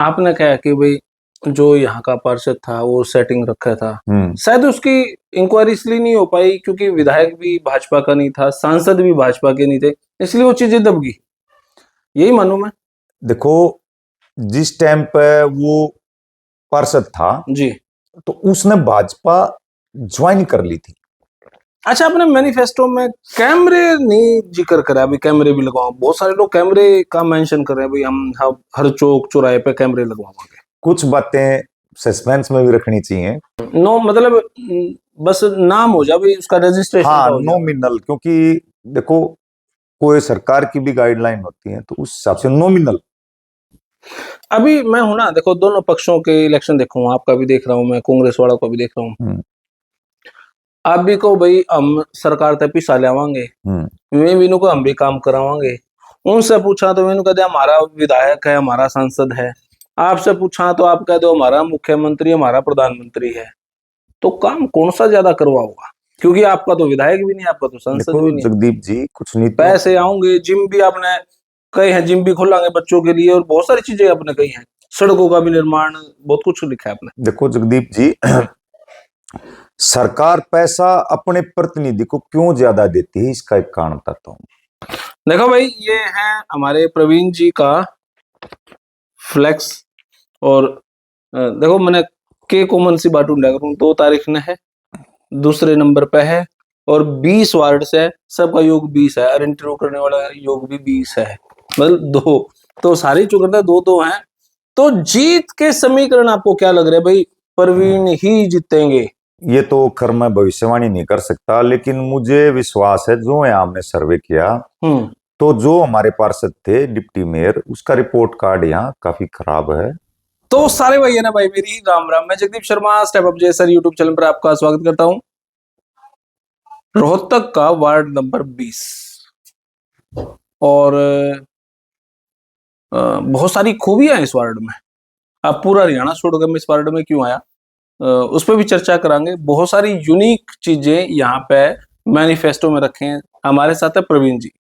आपने कहा कि भाई जो यहाँ का पार्षद था वो सेटिंग रखा था, हम्म। शायद उसकी इंक्वायरी इसलिए नहीं हो पाई क्योंकि विधायक भी भाजपा का नहीं था, सांसद भी भाजपा के नहीं थे, इसलिए वो चीजें दब गई, यही मानूं मैं। देखो, जिस टाइम पे वो पार्षद था जी। तो उसने भाजपा ज्वाइन कर ली थी। अच्छा, आपने मैनिफेस्टो में कैमरे नहीं जिक्र करा, अभी कैमरे भी लगवाओ, बहुत सारे लोग कैमरे का मेंशन कर रहे हैं, भाई हम हर चौक चौराहे पे कैमरे लगवाएंगे। कुछ बातें सस्पेंस में भी रखनी चाहिए। नो मतलब बस नाम हो जाए भाई, उसका रजिस्ट्रेशन हाँ, का हो जाए। नॉमिनल, क्योंकि देखो कोई सरकार की भी गाइडलाइन होती है तो उस हिसाब से नॉमिनल। अभी मैं हूं ना, देखो दोनों पक्षों के इलेक्शन देखा हूं, आपका भी देख रहा हूं मैं, कांग्रेस वाला को भी देख रहा हूं। आप भी को भाई हम सरकार तक पिसा लेवांगे, मैं भी को हम भी काम करावांगे। उनसे पूछा तो मैंने कह दिया हमारा विधायक है, हमारा सांसद है। आपसे पूछा तो आप कह दो हमारा मुख्यमंत्री, हमारा प्रधानमंत्री है। तो काम कौन सा ज्यादा करवाओगा, क्योंकि आपका तो विधायक भी नहीं, आपका तो सांसद देखो भी नहीं। जगदीप जी, कुछ नीतियों पैसे आऊंगे, जिम भी आपने कही है, जिम भी खोलांगे बच्चों के लिए, और बहुत सारी चीजें आपने कही हैं, सड़कों का भी निर्माण, बहुत कुछ लिखा है आपने। देखो जगदीप जी, सरकार पैसा अपने प्रतिनिधि को क्यों ज्यादा देती है, इसका एक कारण बताता हूँ। देखो भाई, ये है हमारे प्रवीण जी का फ्लेक्स। और देखो मैंने के कॉमन सी बात ढूंढा करूं, 2 तारीख ने है, दूसरे नंबर पे है, और 20 वार्ड से है, सबका योग 20 है, और इंटरव्यू करने वाला योग भी 20 है, मतलब दो। तो सारी चुकता दो दो हैं। तो जीत के समीकरण आपको क्या लग रहा है भाई, प्रवीण ही जीतेंगे? ये तो खैर मैं भविष्यवाणी नहीं कर सकता, लेकिन मुझे विश्वास है, जो यहाँ हमने सर्वे किया तो जो हमारे पार्षद थे डिप्टी मेयर, उसका रिपोर्ट कार्ड यहाँ काफी खराब है। तो सारे भाई है ना भाई, मेरी राम राम, मैं जगदीप शर्मा, स्टेप अप जय सर यूट्यूब चैनल पर आपका स्वागत करता हूं। रोहतक का वार्ड नंबर 20, और बहुत सारी खूबियां हैं इस वार्ड में। आप पूरा हरियाणा छोड़कर मैं इस वार्ड में क्यों आया, उस पर भी चर्चा करांगे। बहुत सारी यूनिक चीजें यहाँ पे मैनिफेस्टो में रखे हैं। हमारे साथ है प्रवीण जी।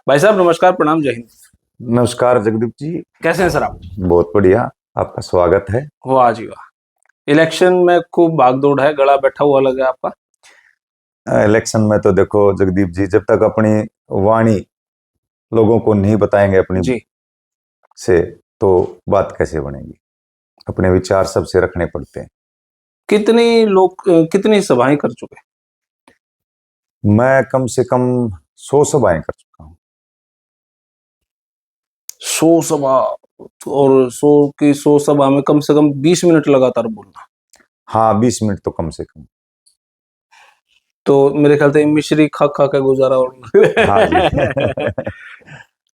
भाई साहब नमस्कार, प्रणाम, जय हिंद। नमस्कार जगदीप जी। कैसे हैं सर आप? बहुत बढ़िया, आपका स्वागत है। वाह जी वाह। इलेक्शन में खूब भागदौड़ है, गला बैठा हुआ लगा आपका। इलेक्शन में तो देखो जगदीप जी, जब तक अपनी वाणी लोगों को नहीं बताएंगे अपनी जी। से, तो बात कैसे बनेगी। अपने विचार सबसे रखने पड़ते हैं। कितनी लोग कितनी सभाएं कर चुके? मैं कम से कम 100 सभाएं कर चुका हूँ। 100 सभा? और 100 सभा में कम से कम 20 मिनट लगातार बोलना? हाँ, 20 मिनट तो कम से कम। तो मेरे ख्याल से मिश्री खा खा के गुजारा और हाँ जी।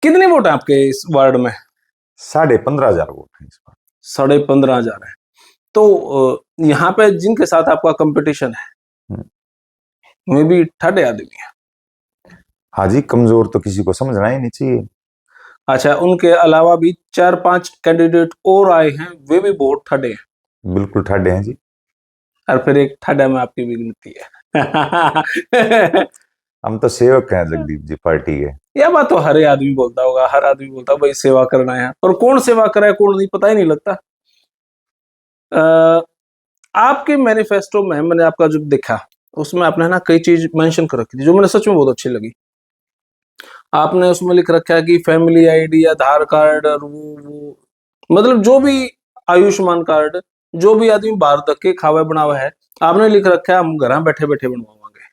कितने वोट है आपके इस वार्ड में? 15,500 वोट है इस बार। 15,500 है। तो यहाँ पे जिनके साथ आपका कंपटीशन है, वे भी ठाडे आदमी है। हाँ जी, कमजोर तो किसी को समझना ही नहीं चाहिए। अच्छा, उनके अलावा भी 4-5 कैंडिडेट और आए हैं, वे भी बहुत ठाडे हैं। बिल्कुल ठाडे हैं जी। और फिर एक ठाडा में आपकी भी गिनती है। हम तो सेवक हैं जगदीप जी पार्टी के। यह बात तो हर आदमी बोलता होगा, हर आदमी बोलता है भाई सेवा करना है, और कौन सेवा करे कौन नहीं पता ही नहीं लगता। आपके मैनिफेस्टो में मैंने आपका जो देखा, उसमें आपने ना कई चीज मेंशन कर रखी थी जो मुझे सच में बहुत अच्छी लगी। आपने उसमें लिख रखा है कि फैमिली आईडी, आधार कार्ड, और वो मतलब जो भी आयुष्मान कार्ड, जो भी आदमी बाहर तक के खावा बनावा है, आपने लिख रखा है हम घर बैठे बैठे बनवावांगे।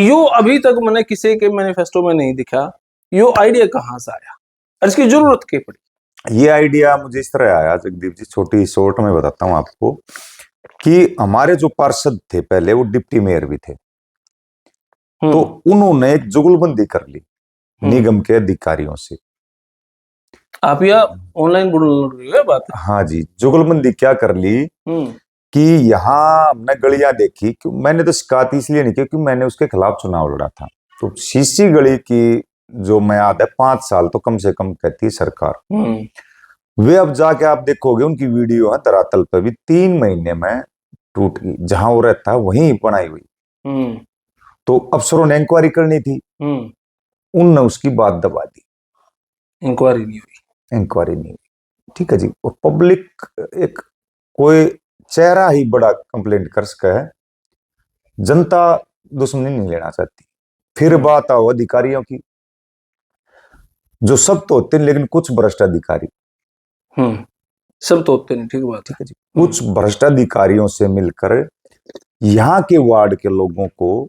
यो अभी तक मैंने किसी के मैनिफेस्टो में नहीं दिखा। यो आइडिया कहाँ से आया और इसकी जरूरत क्या पड़ी? ये आइडिया मुझे इस तरह आया जगदीप जी, छोटी शॉर्ट में बताता हूँ आपको, कि हमारे जो पार्षद थे पहले, वो डिप्टी मेयर भी थे। तो उन्होंने एक जुगलबंदी कर ली निगम के अधिकारियों से। आप यह ऑनलाइन बोल रही है बात? हाँ जी, जुगलबंदी क्या कर ली कि यहाँ हमने गलियां देखी, कि मैंने तो शिकायत इसलिए नहीं की क्योंकि मैंने उसके खिलाफ चुनाव लड़ा था। तो शीशी गली की जो मियाद है 5 साल तो कम से कम कहती है सरकार। वे अब जाके आप देखोगे उनकी वीडियो है धरातल पे भी 3 महीने में टूट गई। जहां वो रहता है वहीं बनाई हुई। तो अफसरों ने इंक्वायरी करनी थी, उनने उसकी बात दबा दी। इंक्वायरी नहीं हुई। इंक्वायरी नहीं हुई। ठीक है जी। और पब्लिक एक कोई चेहरा ही बड़ा कंप्लेंट कर सका है, जनता दुश्मनी नहीं लेना चाहती। फिर बात आओ अधिकारियों की, जो सब तो होते हैं लेकिन कुछ भ्रष्ट अधिकारी, सब तो होते नहीं, ठीक बात ठीक है। है जी, कुछ भ्रष्ट अधिकारियों से मिलकर यहाँ के वार्ड के लोगों को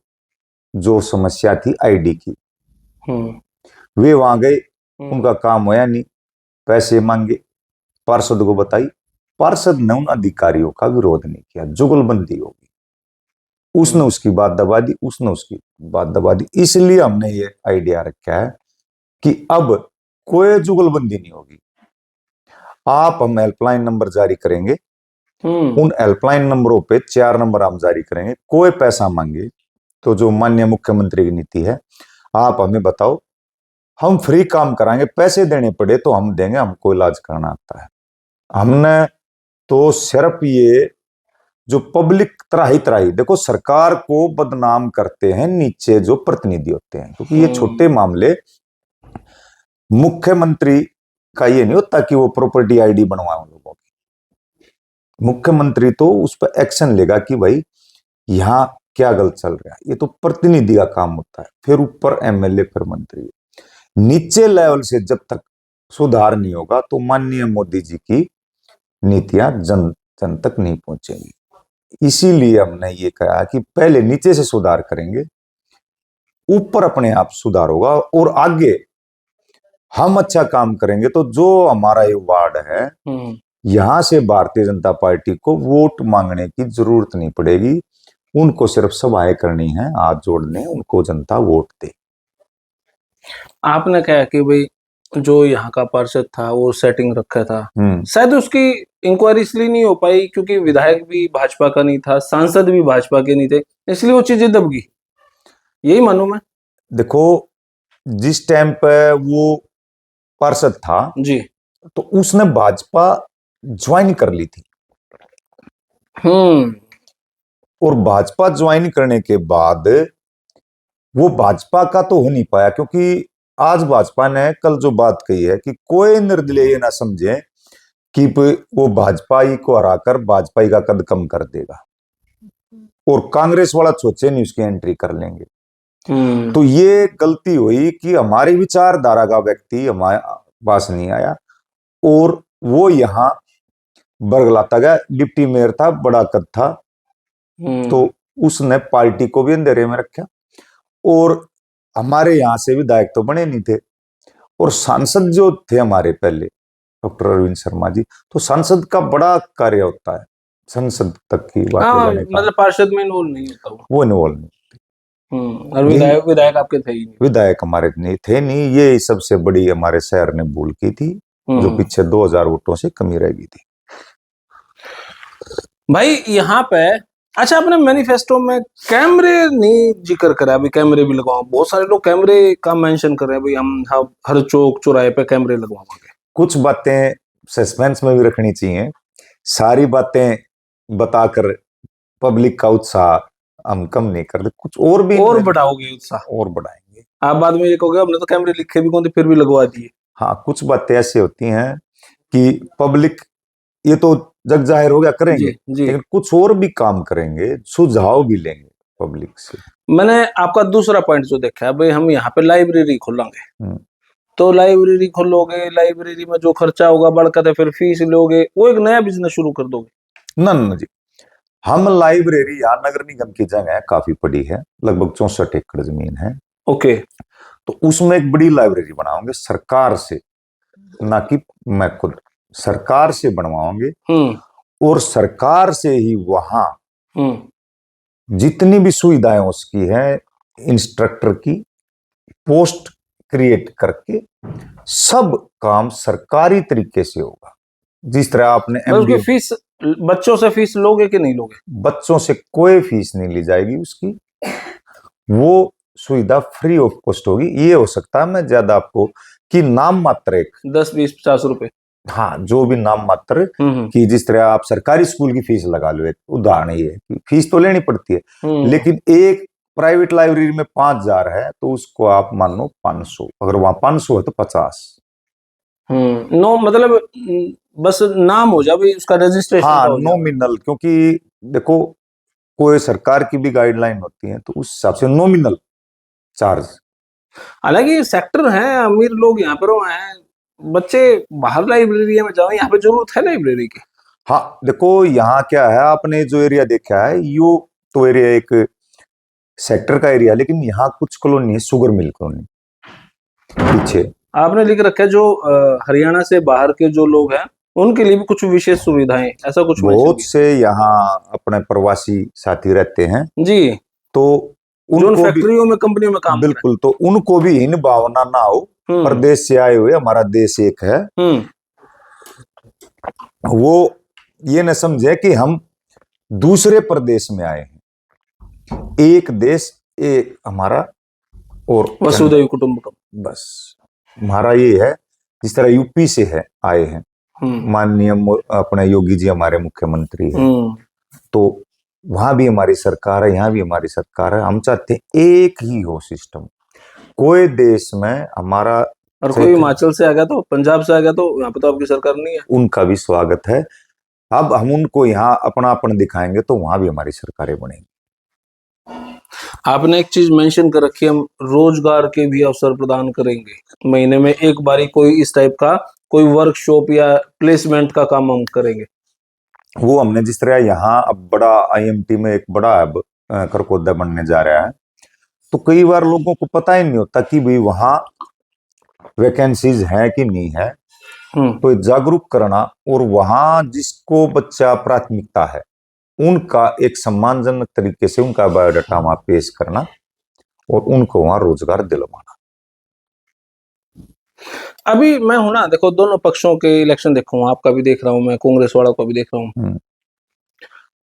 जो समस्या थी आईडी की, वे वहां गए, उनका काम होया नहीं, पैसे मांगे, पार्षद को बताई, पार्षद ने उन अधिकारियों का विरोध नहीं किया, जुगलबंदी होगी, उसने उसकी बात दबा दी, उसने उसकी बात दबा दी। इसलिए हमने ये आइडिया रखा है कि अब कोई जुगलबंदी नहीं होगी। आप हम हेल्पलाइन नंबर जारी करेंगे, उन हेल्पलाइन नंबरों पे 4 नंबर हम जारी करेंगे, कोई पैसा मांगे तो जो माननीय मुख्यमंत्री की नीति है, आप हमें बताओ, हम फ्री काम कराएंगे, पैसे देने पड़े तो हम देंगे, हमको इलाज करना आता है। हमने तो सिर्फ ये जो पब्लिक त्राही त्राही, देखो सरकार को बदनाम करते हैं नीचे जो प्रतिनिधि होते हैं, क्योंकि ये छोटे मामले मुख्यमंत्री का ये नहीं होता कि वो प्रॉपर्टी आईडी बनवाए लोगों की, मुख्यमंत्री तो उस पर एक्शन लेगा कि भाई यहां क्या गलत चल रहा है, ये तो प्रतिनिधि का काम होता है, फिर ऊपर एमएलए, फिर मंत्री, नीचे लेवल से जब तक सुधार नहीं होगा तो माननीय मोदी जी की नीतियां जन जन तक नहीं पहुंचेंगी। इसीलिए हमने ये कहा कि पहले नीचे से सुधार करेंगे, ऊपर अपने आप सुधार होगा, और आगे हम अच्छा काम करेंगे तो जो हमारा ये वार्ड है, यहां से भारतीय जनता पार्टी को वोट मांगने की जरूरत नहीं पड़ेगी, उनको सिर्फ सभाएं करनी है, हाथ जोड़ने, उनको जनता वोट दे। आपने कहा कि भाई जो यहाँ का पार्षद था वो सेटिंग रखा था, शायद उसकी इंक्वायरी इसलिए नहीं हो पाई क्योंकि विधायक भी भाजपा का नहीं था, सांसद भी भाजपा के नहीं थे, इसलिए वो चीजें दब गई, यही मानूं मैं। देखो जिस टाइम पे वो पार्षद था जी, तो उसने भाजपा ज्वाइन कर ली थी, और भाजपा ज्वाइन करने के बाद वो भाजपा का तो हो नहीं पाया, क्योंकि आज भाजपा ने कल जो बात कही है कि कोई निर्दलीय ना समझे कि वो भाजपाई को हराकर भाजपाई का कद कम कर देगा, और कांग्रेस वाला सोचे नहीं उसकी एंट्री कर लेंगे। तो ये गलती हुई कि हमारी विचारधारा का व्यक्ति हमारे पास नहीं आया, और वो यहाँ बरगलाता गया, डिप्टी मेयर था, बड़ा कद था, तो उसने पार्टी को भी अंधेरे में रखा, और हमारे यहाँ से विधायक तो बने नहीं थे, और सांसद जो थे हमारे पहले डॉक्टर अरविंद शर्मा जी, तो सांसद का बड़ा कार्य होता है, संसद तक की बात ले जाने का, मतलब पार्षद में इन्वॉल्व नहीं होता वो इन्वॉल्व नहीं। और विधायक आपके थे ही नहीं, विधायक हमारे नहीं थे, नहीं, ये सबसे बड़ी हमारे शहर ने भूल की थी, जो पीछे 2000 वोटों से कमी रह गई थी भाई यहाँ पे। अच्छा, आपने मैनिफेस्टो में कैमरे नहीं जिक्र करा, अभी कैमरे भी लगवाओ, बहुत सारे लोग कैमरे का मेंशन कर रहे हैं, भाई हम हर चौक चौराहे पे कैमरे लगवाएंगे। कुछ बातें सस्पेंस में भी रखनी चाहिए, सारी बातें बताकर पब्लिक का उत्साह हम कम नहीं करते, कुछ और भी और बढ़ाओगे उत्साह, और बढ़ाएंगे। आप बाद में ये कहोगे हमने तो कैमरे लिखे भी कौन थे फिर भी लगवा दिए। हाँ, कुछ बातें ऐसी होती हैं कि पब्लिक, ये तो जग जाहिर हो गया करेंगे, लेकिन कुछ और भी काम करेंगे, सुझाव भी लेंगे पब्लिक से। मैंने आपका दूसरा पॉइंट जो देखा है, भाई हम यहाँ पे लाइब्रेरी खोलेंगे, तो लाइब्रेरी खोलोगे, लाइब्रेरी में जो खर्चा होगा बढ़कर है, फिर फीस लोगे, वो एक नया बिजनेस शुरू कर दोगे। ना जी, हम लाइब्रेरी, यहाँ नगर निगम की जगह है, काफी बड़ी है, लगभग 64 एकड़ जमीन है, ओके, तो उसमें एक बड़ी लाइब्रेरी बनाओगे सरकार से, ना कि मैं खुद, सरकार से बनवाओगे, और सरकार से ही वहां जितनी भी सुविधाएं उसकी है, इंस्ट्रक्टर की पोस्ट क्रिएट करके सब काम सरकारी तरीके से होगा। जिस तरह आपने उसकी फीस, बच्चों से फीस लोगे कि नहीं लोगे? बच्चों से कोई फीस नहीं ली जाएगी उसकी, वो सुविधा फ्री ऑफ कॉस्ट होगी। ये हो सकता है मैं ज्यादा आपको कि नाम मात्र एक 10, 20, 50 रुपए, हाँ, जो भी नाम मात्र कि जिस तरह आप सरकारी स्कूल की फीस लगा लो, एक उदाहरण ये है कि फीस तो लेनी पड़ती है, लेकिन एक प्राइवेट लाइब्रेरी में 5000 है तो उसको आप मान लो 500, अगर वहां 500 है तो 50। नो, मतलब बस नाम हो जाए भाई, उसका रजिस्ट्रेशन हाँ हो जाए। नॉमिनल, क्योंकि देखो कोई सरकार की भी गाइडलाइन होती है तो उस हिसाब से नॉमिनल चार्ज। हालांकि सेक्टर है, अमीर लोग यहाँ पर हैं, बच्चे बाहर लाइब्रेरी में जाओ, यहाँ पे जरूरत है लाइब्रेरी की। हाँ देखो यहाँ क्या है, आपने जो एरिया देखा है यो तो एरिया एक सेक्टर का एरिया, लेकिन यहाँ कुछ कॉलोनी है, शुगर मिल कॉलोनी पीछे। आपने लिख रखा है जो हरियाणा से बाहर के जो लोग हैं उनके लिए भी कुछ विशेष सुविधाएं, ऐसा कुछ मेंशन बहुत किया? से यहाँ अपने प्रवासी साथी रहते हैं, जी, तो जो उन उनको भी फैक्ट्रियों में कंपनियों में काम कर बिल्कुल, तो उनको भी हीन भावना ना हो। रहे हैं। प्रदेश से आए हुए, हमारा देश एक है, हम्म। वो ये न समझे कि हम दूसरे प्रदेश में आए हैं। एक देश एक हमारा, और वसुधैव कुटुंबकम। बस हमारा ये है, जिस तरह यूपी से है आए हैं माननीय अपने योगी जी हमारे मुख्यमंत्री है, तो वहां भी हमारी सरकार है, यहाँ भी हमारी सरकार है। हम चाहते हैं एक ही हो सिस्टम, कोई देश में हमारा, और कोई हिमाचल से आ गया तो, पंजाब से आ गया तो यहाँ पे तो आपकी सरकार नहीं है। उनका भी स्वागत है। अब हम उनको यहाँ अपनापन दिखाएंगे तो वहां भी हमारी सरकारें बनेंगी। आपने एक चीज मेंशन कर रखी है, हम रोजगार के भी अवसर प्रदान करेंगे, महीने में एक बारी कोई इस टाइप का कोई वर्कशॉप या प्लेसमेंट का काम हम करेंगे। वो हमने जिस तरह यहाँ अब बड़ा आईएमटी में एक बड़ा अब करकोदा बनने जा रहा है, तो कई बार लोगों को पता ही नहीं होता कि भाई वहां वैकेंसीज हैं कि नहीं है। तो जागरूक करना, और वहां जिसको बच्चा प्राथमिकता है उनका एक सम्मानजनक तरीके से उनका बायोडाटा वहां पेश करना और उनको वहां रोजगार दिलवाना। अभी मैं हूं ना, देखो दोनों पक्षों के इलेक्शन देख रहा हूँ, आपका भी देख रहा हूँ मैं, कांग्रेस वाला को भी देख रहा हूँ।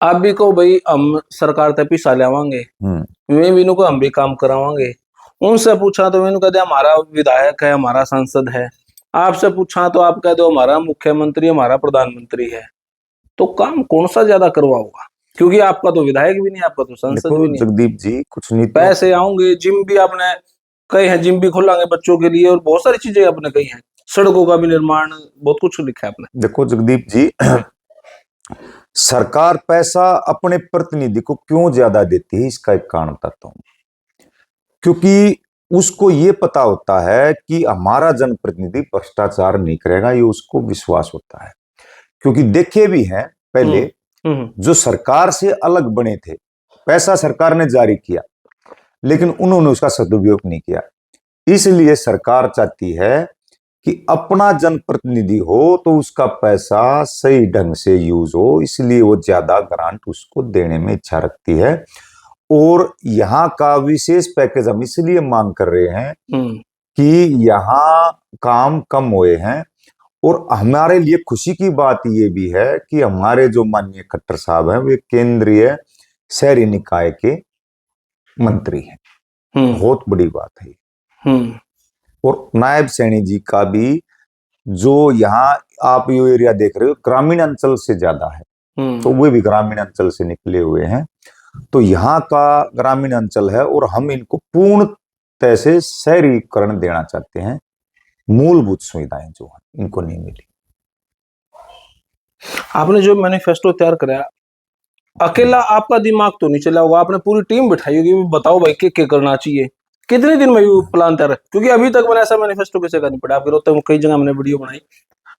आप भी को भाई हम सरकार तक पिसा लेवांगे, मैं भी को हम भी काम करावांगे। उनसे पूछा तो मैंने कह दिया हमारा विधायक है, हमारा सांसद है। आपसे पूछा तो आप कह दो हमारा मुख्यमंत्री, हमारा प्रधानमंत्री है। तो काम कौन सा ज्यादा करवाओगा? क्योंकि आपका तो विधायक भी नहीं, आपका तो सांसद भी नहीं। जगदीप जी कुछ नीति पैसे आऊंगे, जिम भी आपने कही है, जिम भी खोलेंगे बच्चों के लिए, और बहुत सारी चीजें आपने कही है, सड़कों का भी निर्माण, बहुत कुछ लिखा है आपने। देखो जगदीप जी, सरकार पैसा अपने प्रतिनिधि को क्यों ज्यादा देती है, इसका एक कारण बताता हूं। क्योंकि उसको ये पता होता है कि हमारा जनप्रतिनिधि भ्रष्टाचार नहीं करेगा, ये उसको विश्वास होता है। क्योंकि देखे भी हैं पहले जो सरकार से अलग बने थे, पैसा सरकार ने जारी किया लेकिन उन्होंने उसका सदुपयोग नहीं किया। इसलिए सरकार चाहती है कि अपना जनप्रतिनिधि हो तो उसका पैसा सही ढंग से यूज हो, इसलिए वो ज्यादा ग्रांट उसको देने में इच्छा रखती है। और यहाँ का विशेष पैकेज हम इसलिए मांग कर रहे हैं कि यहाँ काम कम हुए हैं, और हमारे लिए खुशी की बात ये भी है कि हमारे जो माननीय खट्टर साहब हैं वे केंद्रीय शहरी निकाय के मंत्री हैं। बहुत बड़ी बात है। और नायब सैनी जी का भी, जो यहाँ आप ये एरिया देख रहे हो ग्रामीण अंचल से ज्यादा है, तो वे भी ग्रामीण अंचल से निकले हुए हैं। तो यहाँ का ग्रामीण अंचल है और हम इनको पूर्ण तरह से शहरीकरण देना चाहते हैं। मूलभूत सुविधाएं जो है इनको नहीं मिली। आपने जो मैनिफेस्टो तैयार कराया, अकेला आपका दिमाग तो नहीं चला होगा, आपने पूरी टीम बिठाई होगी, बताओ भाई क्या करना चाहिए, कितने दिन में ये प्लान तैयार है? क्योंकि अभी तक मैंने ऐसा मैनिफेस्टो किसी का नहीं पढ़ा। आपके रोहतक में कई जगह मैंने वीडियो बनाई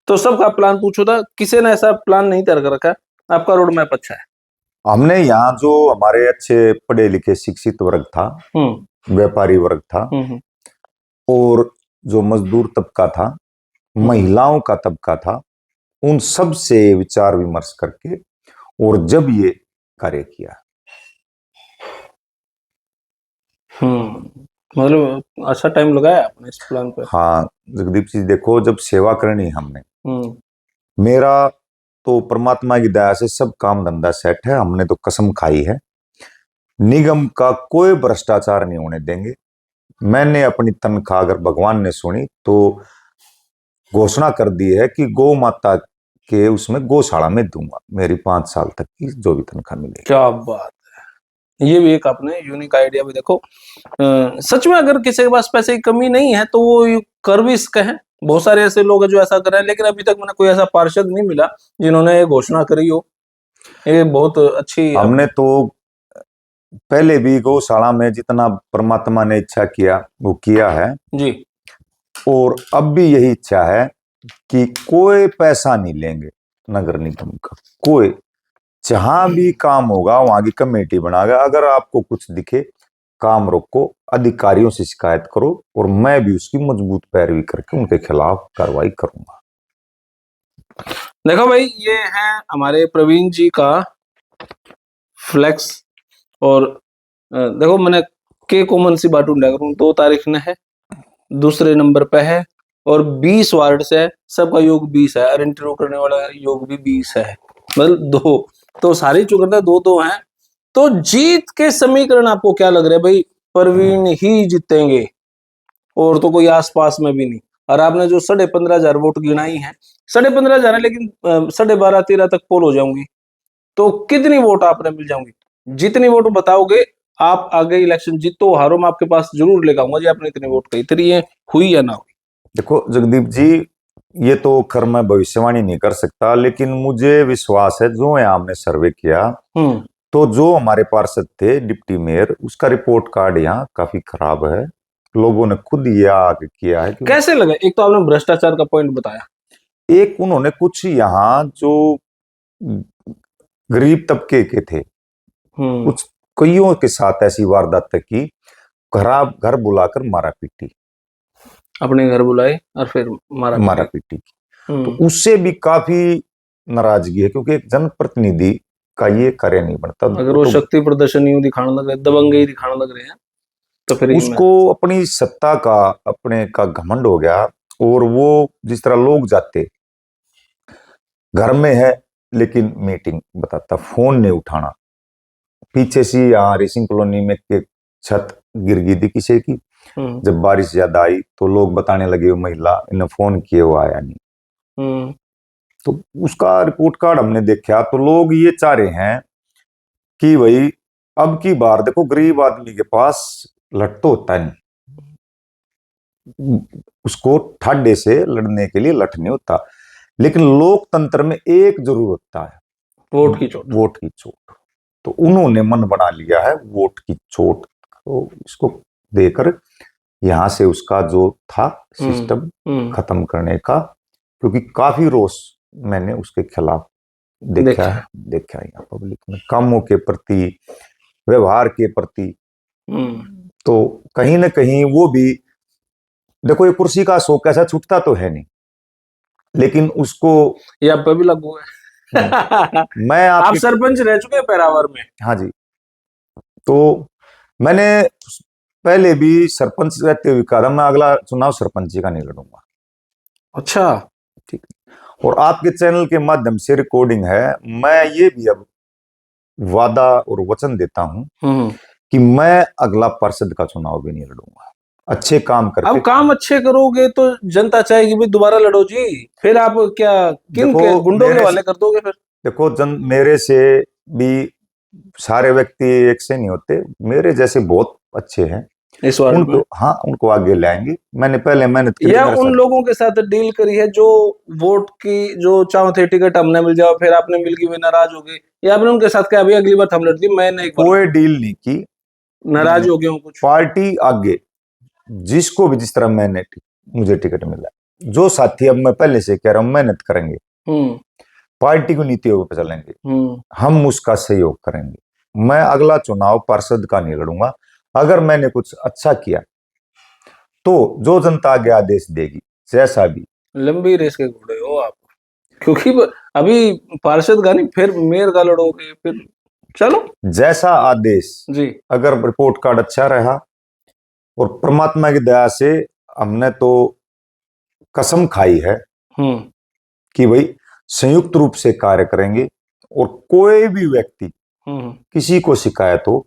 तो सबका प्लान पूछो था, किसी ने ऐसा प्लान नहीं तैयार कर रखा है। आपका रोड मैप अच्छा है। हमने यहाँ जो हमारे अच्छे पढ़े लिखे शिक्षित वर्ग था, व्यापारी वर्ग था, और जो मजदूर तबका था, महिलाओं का तबका था, उन सब से विचार विमर्श करके और जब ये कार्य किया। मतलब अच्छा टाइम लगाया आपने इस प्लान पर। हाँ जगदीप जी देखो, जब सेवा करनी हमने, मेरा तो परमात्मा की दया से सब काम धंधा सेट है। हमने तो कसम खाई है निगम का कोई भ्रष्टाचार नहीं होने देंगे। मैंने अपनी तनख्वाह अगर भगवान ने सुनी तो घोषणा कर दी है कि गौ माता के उसमें गौशाला में दूंगा मेरी 5 साल तक की जो भी तनख्वाह मिलेगी। क्या बात है, ये भी एक आपने यूनिक आइडिया भी। देखो सच में अगर किसी के पास पैसे की कमी नहीं है तो वो कर भी सकते हैं, बहुत सारे ऐसे लोग हैं जो ऐसा कर रहे हैं, लेकिन अभी तक मैंने कोई ऐसा पार्षद नहीं मिला जिन्होंने ये घोषणा करी हो। ये बहुत अच्छी हमने तो पहले भी गौशाला में जितना परमात्मा ने इच्छा किया वो किया है जी। और अब भी यही इच्छा है कि कोई पैसा नहीं लेंगे नगर निगम का। कोई जहां भी काम होगा वहां की कमेटी बनाएगा। अगर आपको कुछ दिखे काम रोको, अधिकारियों से शिकायत करो और मैं भी उसकी मजबूत पैरवी करके उनके खिलाफ कार्रवाई करूंगा। देखो भाई, ये है हमारे प्रवीण जी का फ्लेक्स। और देखो, मैंने के कॉमन सी बात ढूंढा करूं, 2 तारीख ने है, दूसरे नंबर पे है, और 20 वार्ड से है, सबका योग 20 है, और इंटरव्यू करने वाला योग भी 20 है, मतलब 2। तो सारी चुकंदर 2-2 हैं। तो जीत के समीकरण आपको क्या लग रहा है भाई? प्रवीण ही जीतेंगे, और तो कोई आसपास में भी नहीं। और आपने जो 15,500 वोट गिनाई है, 15,500 है, लेकिन 12:30-13 तक पोल हो जाऊंगी, तो कितनी वोट आपने मिल जाऊंगी? जितनी वोट बताओगे आप आगे इलेक्शन जीतो हारो, मैं आपके पास जरूर लेकर आऊंगा जी आपने इतनी वोट कही थी, ये हुई या ना हुई। देखो जगदीप जी, ये तो खैर मैं भविष्यवाणी नहीं कर सकता, लेकिन मुझे विश्वास है जो यहाँ हमने सर्वे किया तो जो हमारे पार्षद थे डिप्टी मेयर, उसका रिपोर्ट कार्ड यहाँ काफी खराब है। लोगों ने खुद ये आगे किया है कि कैसे लगे? एक तो आपने भ्रष्टाचार का पॉइंट बताया, एक उन्होंने कुछ यहाँ जो गरीब तबके के थे कुछ कईयों के साथ ऐसी वारदात की, खराब घर बुलाकर मारा पीटी, अपने घर बुलाए और फिर मारा पीटी की। तो उससे भी काफी नाराजगी है क्योंकि एक जनप्रतिनिधि का ये कार्य नहीं बनता। अगर वो तो शक्ति प्रदर्शन दिखाने लग रहे, दबंगई दिखाने लग रहे हैं, तो फिर उसको अपनी सत्ता का अपने का घमंड हो गया। और वो जिस तरह लोग जाते घर में है लेकिन मीटिंग बताता, फोन नहीं उठाना। पीछे से यहाँ रेसिंग कॉलोनी में एक छत गिर गई थी किसी की, जब बारिश ज्यादा आई तो लोग बताने लगे वो महिला इन्हें फोन किए वो आया नहीं। तो उसका रिपोर्ट कार्ड हमने देखा तो लोग ये चाह रहे हैं कि भाई अब की बार देखो गरीब आदमी के पास लट तो होता नहीं, उसको ठाडे से लड़ने के लिए लठ नहीं होता, लेकिन लोकतंत्र में एक जरूर होता है, वोट की चोट। वोट की चोट। तो उन्होंने मन बना लिया है वोट की चोट तो इसको देकर यहां से उसका जो था सिस्टम खत्म करने का, क्योंकि काफी रोष मैंने उसके खिलाफ देखा है यहाँ पब्लिक में, कामों के प्रति, व्यवहार के प्रति। तो कहीं ना कहीं वो भी देखो ये कुर्सी का शौक ऐसा छूटता तो है नहीं, लेकिन उसको ये आप पे भी लागू है। मैं आप सरपंच रह चुके हैं पैरावर में। हाँ जी, तो मैंने पहले भी सरपंच रहते हुए कहा था मैं अगला चुनाव सरपंच जी का नहीं लड़ूंगा। अच्छा, ठीक। और आपके चैनल के माध्यम से रिकॉर्डिंग है, मैं ये भी अब वादा और वचन देता हूं कि मैं अगला पार्षद का चुनाव भी नहीं लड़ूंगा। अच्छे काम करके, अब काम अच्छे करोगे तो जनता चाहेगी भी दोबारा लड़ो जी, फिर आप क्या किन के गुंडों के वाले कर दोगे फिर? देखो मेरे से भी सारे व्यक्ति एक से नहीं होते, मेरे जैसे बहुत अच्छे हैं इस वार्ड उनको, हाँ उनको आगे लाएंगे। मैंने पहले मेहनत की, या उन लोगों के साथ डील करी है जो वोट की जो चाहो थे टिकट हमने मिल जाओ, फिर आपने मिल गई नाराज हो गए, या आपने उनके साथ क्या अभी अगली बार हम लड़ती, मैंने कोई डील नहीं की, नाराज हो गया हूँ कुछ पार्टी आगे जिसको भी जिस तरह मैंने मुझे टिकट मिला, जो साथी अब मैं पहले से कह रहा हूं मेहनत करेंगे, पार्टी को नीतियों पर चलेंगे, हम उसका सहयोग करेंगे। मैं अगला चुनाव पार्षद का नहीं लड़ूंगा। अगर मैंने कुछ अच्छा किया तो जो जनता आगे आदेश देगी, जैसा भी। लंबी रेस के घोड़े हो आप, क्योंकि अभी पार्षद का नहीं, फिर मेयर का लड़ोगे, फिर चलो जैसा आदेश जी। अगर रिपोर्ट कार्ड अच्छा रहा और परमात्मा की दया से हमने तो कसम खाई है कि भाई संयुक्त रूप से कार्य करेंगे और कोई भी व्यक्ति किसी को शिकायत हो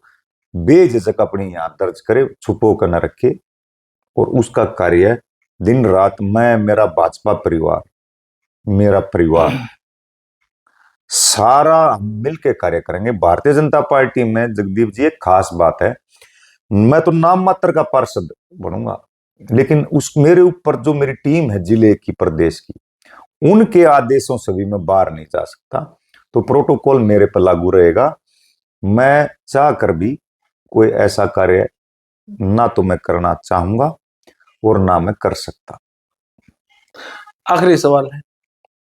बेझिझक अपनी यहां दर्ज करे, छुपो कर न रखे। और उसका कार्य दिन रात मैं, मेरा भाजपा परिवार, मेरा परिवार सारा मिलकर कार्य करेंगे। भारतीय जनता पार्टी में जगदीप जी एक खास बात है, मैं तो नाम मात्र का पार्षद बनूंगा, लेकिन उस मेरे ऊपर जो मेरी टीम है जिले की, प्रदेश की, उनके आदेशों से भी मैं बाहर नहीं जा सकता। तो प्रोटोकॉल मेरे पर लागू रहेगा। मैं चाह कर भी कोई ऐसा कार्य ना तो मैं करना चाहूंगा और ना मैं कर सकता। आखिरी सवाल है,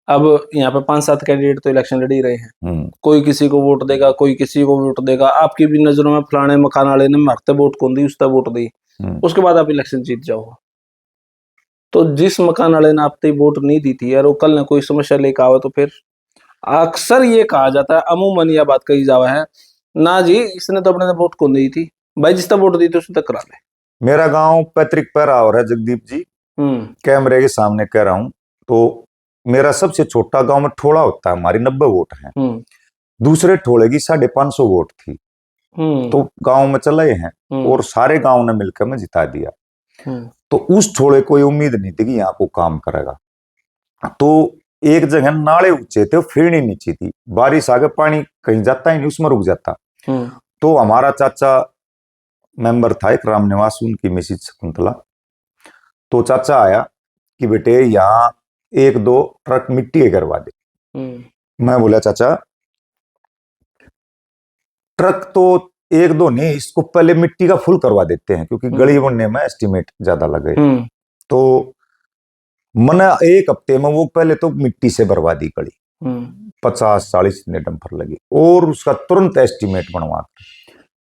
अब यहाँ पे 5-7 कैंडिडेट तो इलेक्शन लड़ ही रहे हैं, कोई किसी को वोट देगा, कोई किसी को वोट देगा, आपकी भी नजरों में फलाने मकान वाले ने मारते वोट कौन दी, उसका वोट दी, उसके बाद आप इलेक्शन जीत जाओ। तो जिस मकान वाले ने आपकी वोट नहीं दी थी यार, वो कल ने कोई समस्या लेकर आवे तो फिर अक्सर ये कहा जाता है, अमूमन यह बात कही जावा है ना जी, इसने तो अपने वोट को दी थी, भाई जिसका वोट दी थी उसने करा ले। मेरा गांव पैतृक पैरावर है जगदीप जी, कैमरे के सामने कह रहा हूं। तो मेरा सबसे छोटा गांव में ठोड़ा होता है, हमारी 90 वोट हैं, दूसरे ठोड़े की 550 वोट थी, तो गांव में चले हैं और सारे गांव ने मिलकर मैं जिता दिया। तो उस ठोड़े को उम्मीद नहीं थी कि यहाँ को काम करेगा। तो एक जगह नाले ऊंचे थे, फिरनी नीची थी, बारिश आगे पानी कहीं जाता ही नहीं, उसमें रुक जाता। तो हमारा चाचा मेंबर था एक राम निवास, उनकी मिसिज शकुंतला, तो चाचा आया कि बेटे यहाँ 1-2 ट्रक मिट्टी के करवा दे। मैं बोला चाचा ट्रक तो 1-2 नहीं, इसको पहले मिट्टी का फुल करवा देते हैं, क्योंकि गली बनने में एस्टिमेट ज्यादा लगे। तो मैंने 1 हफ्ते में वो पहले तो मिट्टी से भरवा दी गली, 50-40 दिन डंपर लगी, और उसका तुरंत एस्टिमेट बनवा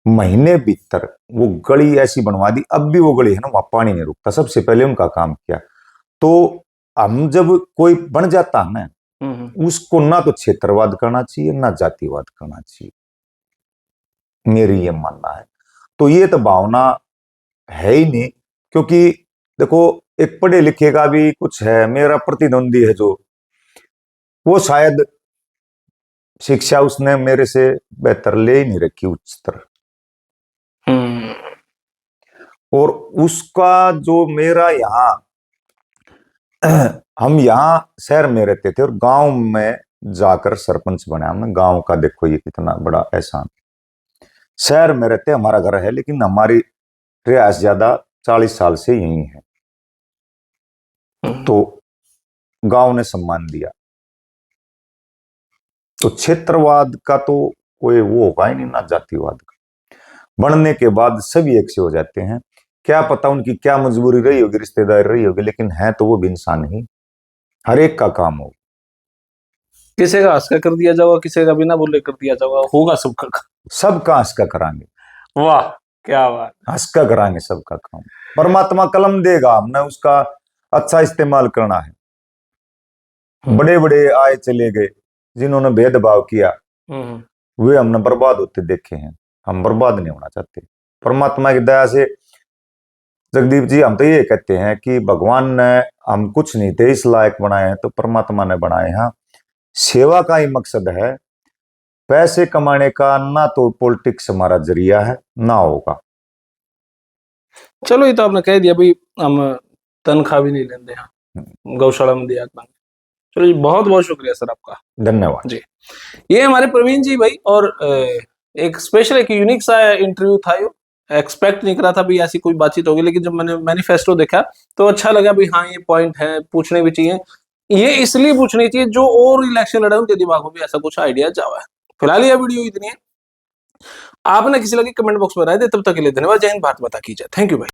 महीने भीतर वो गली ऐसी बनवा दी। अब भी वो गली है ना, वहां पानी नहीं रुकता, सबसे पहले उनका काम किया। तो हम जब कोई बन जाता है ना, उसको ना तो क्षेत्रवाद करना चाहिए ना जातिवाद करना चाहिए, मेरी ये मानना है। तो ये तो भावना है ही नहीं, क्योंकि देखो एक पढ़े लिखे का भी कुछ है, मेरा प्रतिद्वंदी है जो, वो शायद शिक्षा उसने मेरे से बेहतर ले ही नहीं रखी, उच्च स्तर, और उसका जो मेरा यहाँ हम यहाँ शहर में रहते थे और गांव में जाकर सरपंच बने हमने। गांव का देखो ये कितना बड़ा एहसान। शहर में रहते हमारा घर है, लेकिन हमारी रिहायश ज्यादा 40 साल से यही है। तो गांव ने सम्मान दिया। तो क्षेत्रवाद का तो कोई वो होगा ही नहीं, ना जातिवाद का। बनने के बाद सभी एक से हो जाते हैं, क्या पता उनकी क्या मजबूरी रही होगी, रिश्तेदारी रही होगी, लेकिन है तो वो भी इंसान ही। हर एक का काम हो, किसी का हंस का कर दिया जाएगा, किसी का बिना बोले कर दिया जाएगा, होगा सबका हंस का कराएंगे। वाह क्या बात, हंस का कराएंगे सबका काम। परमात्मा कलम देगा, हमने उसका अच्छा इस्तेमाल करना है। बड़े बड़े आए चले गए, जिन्होंने भेदभाव किया वे हमने बर्बाद होते देखे हैं। हम बर्बाद नहीं होना चाहते। परमात्मा की दया से जगदीप जी हम तो ये कहते हैं कि भगवान ने हम कुछ नहीं थे इस लायक बनाए हैं, तो परमात्मा ने बनाए हैं। सेवा का ही मकसद है, पैसे कमाने का ना तो पॉलिटिक्स हमारा जरिया है ना होगा। चलो ये तो आपने कह दिया भाई, हम तनख्वाह भी नहीं लेते हैं, गौशाला में दिया। चलो जी, बहुत बहुत शुक्रिया सर आपका, धन्यवाद जी। ये हमारे प्रवीण जी भाई, और एक स्पेशल एक यूनिक सा इंटरव्यू था, ये एक्सपेक्ट नहीं करा था भी ऐसी कोई बातचीत होगी, लेकिन जब मैंने मैनिफेस्टो देखा तो अच्छा लगा भी हाँ ये पॉइंट है, पूछने भी चाहिए। ये इसलिए पूछनी चाहिए जो और इलेक्शन लड़े उनके दिमाग में भी ऐसा कुछ आइडिया जावा है। फिलहाल यह वीडियो इतनी है, आपने किसी लगी कमेंट बॉक्स में राय दे, तब तक के लिए धन्यवाद। जय हिंद, भारत माता की जय। थैंक यू भाई।